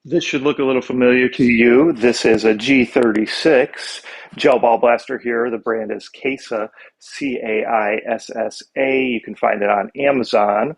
This should look a little familiar to you. This is a G36 gel ball blaster here. The brand is CAISSA, CAISSA. You can find it on Amazon.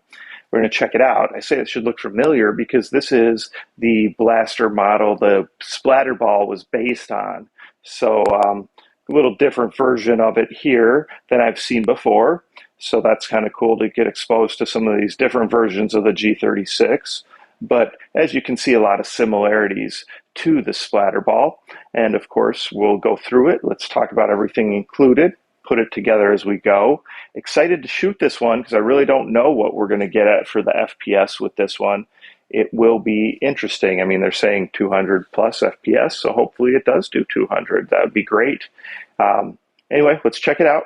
We're going to check it out. I say it should look familiar because this is the blaster model the splatter ball was based on. So a little different version of it here than I've seen before. So that's kind of cool to get exposed to some of these different versions of the G36. But as you can see, a lot of similarities to the splatter ball. And of course, we'll go through it. Let's talk about everything included, put it together as we go. Excited to shoot this one because I really don't know what we're going to get at for the FPS with this one. It will be interesting. I mean, they're saying 200 plus FPS, so hopefully it does do 200. That would be great. Anyway, let's check it out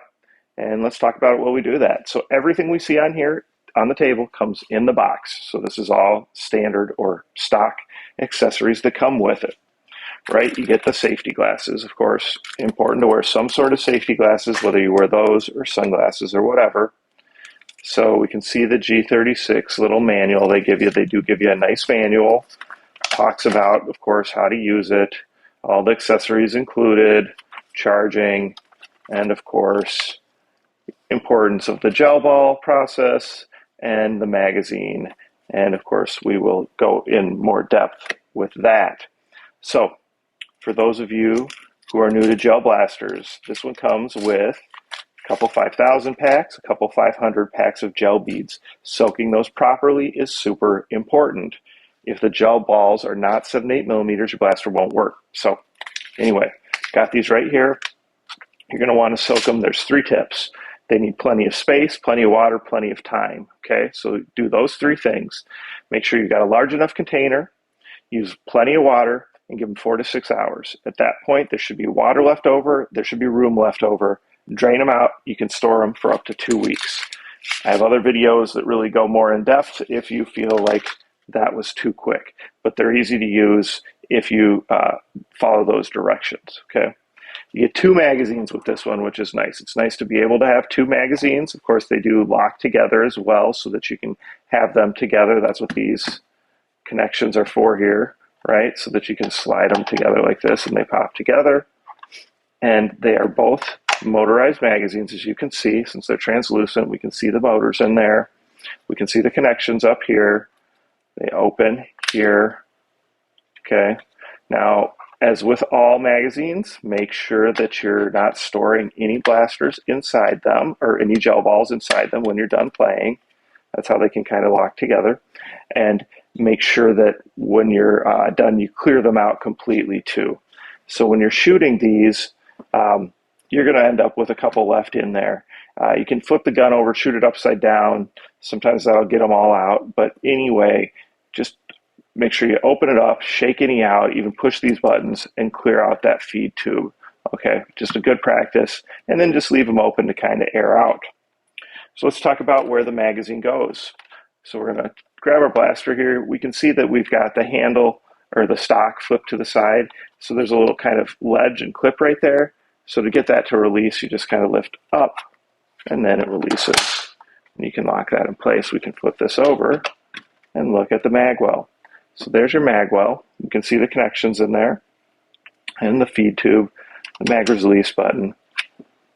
and let's talk about it while we do that. So everything we see on here on the table comes in the box. So this is all standard or stock accessories that come with it, right? You get the safety glasses, of course. Important to wear some sort of safety glasses, whether you wear those or sunglasses or whatever. So we can see the G36 little manual they give you. They do give you a nice manual. Talks about, of course, how to use it, all the accessories included, charging, and of course, importance of the gel ball process, and the magazine. And of course, we will go in more depth with that. So for those of you who are new to gel blasters, this one comes with a couple 5,000 packs, a couple 500 packs of gel beads. Soaking those properly is super important. If the gel balls are not 7 to 8 millimeters, your blaster won't work. So anyway, got these right here. You're going to want to soak them. There's 3 tips. They need plenty of space, plenty of water, plenty of time. Okay, so do those 3 things. Make sure you've got a large enough container, use plenty of water, and give them 4 to 6 hours. At that point, there should be water left over, there should be room left over. Drain them out. You can store them for up to 2 weeks. I have other videos that really go more in depth if you feel like that was too quick, but they're easy to use if you follow those directions. Okay. You get 2 magazines with this one, which is nice. It's nice to be able to have 2 magazines. Of course, they do lock together as well so that you can have them together. That's what these connections are for here, right? So that you can slide them together like this and they pop together. And they are both motorized magazines, as you can see. Since they're translucent, we can see the motors in there. We can see the connections up here. They open here. Okay. Now, as with all magazines, make sure that you're not storing any blasters inside them or any gel balls inside them when you're done playing. That's how they can kind of lock together. And make sure that when you're done, you clear them out completely too. So when you're shooting these, you're going to end up with a couple left in there. You can flip the gun over, shoot it upside down. Sometimes that'll get them all out. But anyway, just make sure you open it up, shake any out, even push these buttons and clear out that feed tube. Okay, just a good practice. And then just leave them open to kind of air out. So let's talk about where the magazine goes. So we're going to grab our blaster here. We can see that we've got the handle or the stock flipped to the side. So there's a little kind of ledge and clip right there. So to get that to release, you just kind of lift up and then it releases. And you can lock that in place. We can flip this over and look at the mag well. So there's your mag well. You can see the connections in there and the feed tube, the mag release button.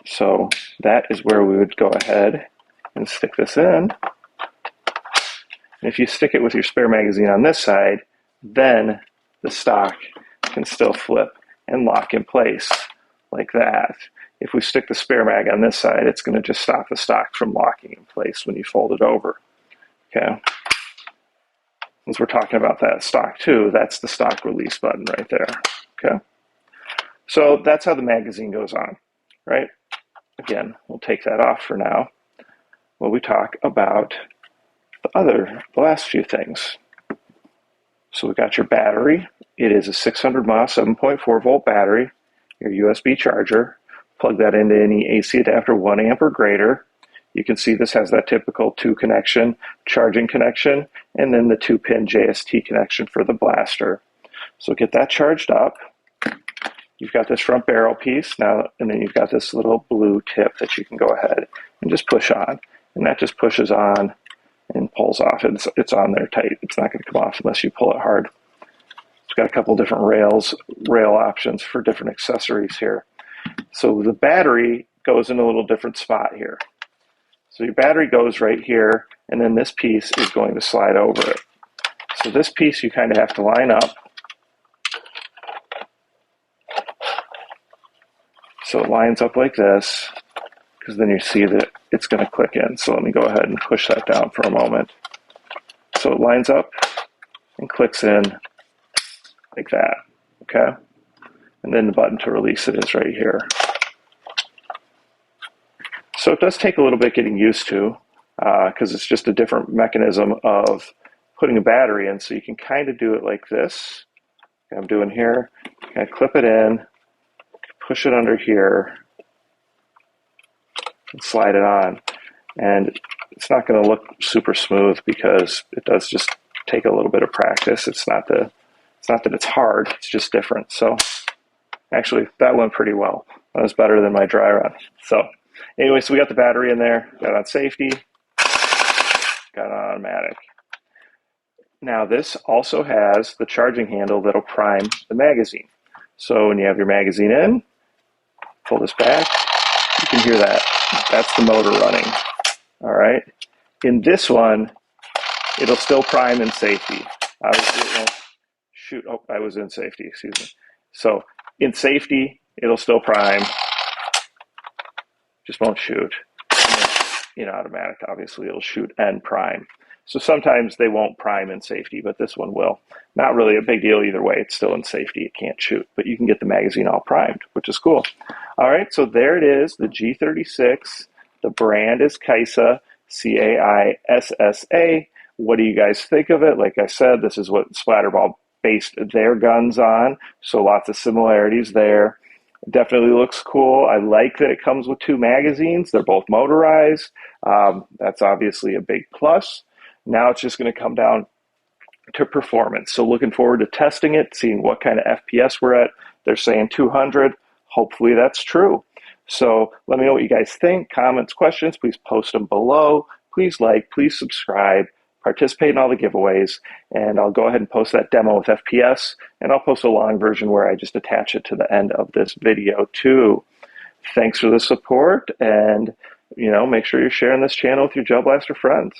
So that is where we would go ahead and stick this in. And if you stick it with your spare magazine on this side, then the stock can still flip and lock in place like that. If we stick the spare mag on this side, it's going to just stop the stock from locking in place when you fold it over. Okay. Since we're talking about that stock too, that's the stock release button right there. Okay. So that's how the magazine goes on, right? Again, we'll take that off for now while we talk about the last few things. So we got your battery. It is a 600 mAh 7.4 volt battery, your USB charger. Plug that into any AC adapter 1 amp or greater. You can see this has that typical 2 connection charging connection and then the 2-pin JST connection for the blaster. So get that charged up. You've got this front barrel piece now, and then you've got this little blue tip that you can go ahead and just push on. And that just pushes on and pulls off. It's on there tight. It's not going to come off unless you pull it hard. got a couple different rail options for different accessories here. So the battery goes in a little different spot here. So your battery goes right here, and then this piece is going to slide over it. So this piece you kind of have to line up. So it lines up like this, because then you see that it's going to click in. So let me go ahead and push that down for a moment. So it lines up and clicks in like that, okay? And then the button to release it is right here. So it does take a little bit getting used to, because it's just a different mechanism of putting a battery in. So you can kind of do it like this. I'm doing here, kind of clip it in, push it under here, and slide it on. And it's not going to look super smooth because it does just take a little bit of practice. It's not that it's hard, it's just different. So actually that went pretty well. That was better than my dry run. So anyway, so we got the battery in there, got on safety, got on automatic. Now this also has the charging handle that'll prime the magazine. So when you have your magazine in, pull this back, you can hear that. That's the motor running. All right. In this one, it'll still prime in safety. Obviously it won't shoot. Oh, I was in safety, excuse me. So in safety, it'll still prime, just won't shoot. In automatic, obviously it'll shoot and prime. So sometimes they won't prime in safety, but this one will. Not really a big deal either way. It's still in safety. It can't shoot, but you can get the magazine all primed, which is cool. All right, so there it is, the G36. The brand is CAISSA, CAISSA. What do you guys think of it? Like I said, this is what Splatterball based their guns on, so lots of similarities there. Definitely looks cool. I like that it comes with two magazines. They're both motorized. That's obviously a big plus. Now it's just going to come down to performance. So looking forward to testing it, seeing what kind of FPS we're at. They're saying 200. Hopefully that's true. So let me know what you guys think. Comments, questions, please post them below. Please like, please subscribe, participate in all the giveaways, and I'll go ahead and post that demo with FPS, and I'll post a long version where I just attach it to the end of this video too. Thanks for the support, and make sure you're sharing this channel with your Gel Blaster friends.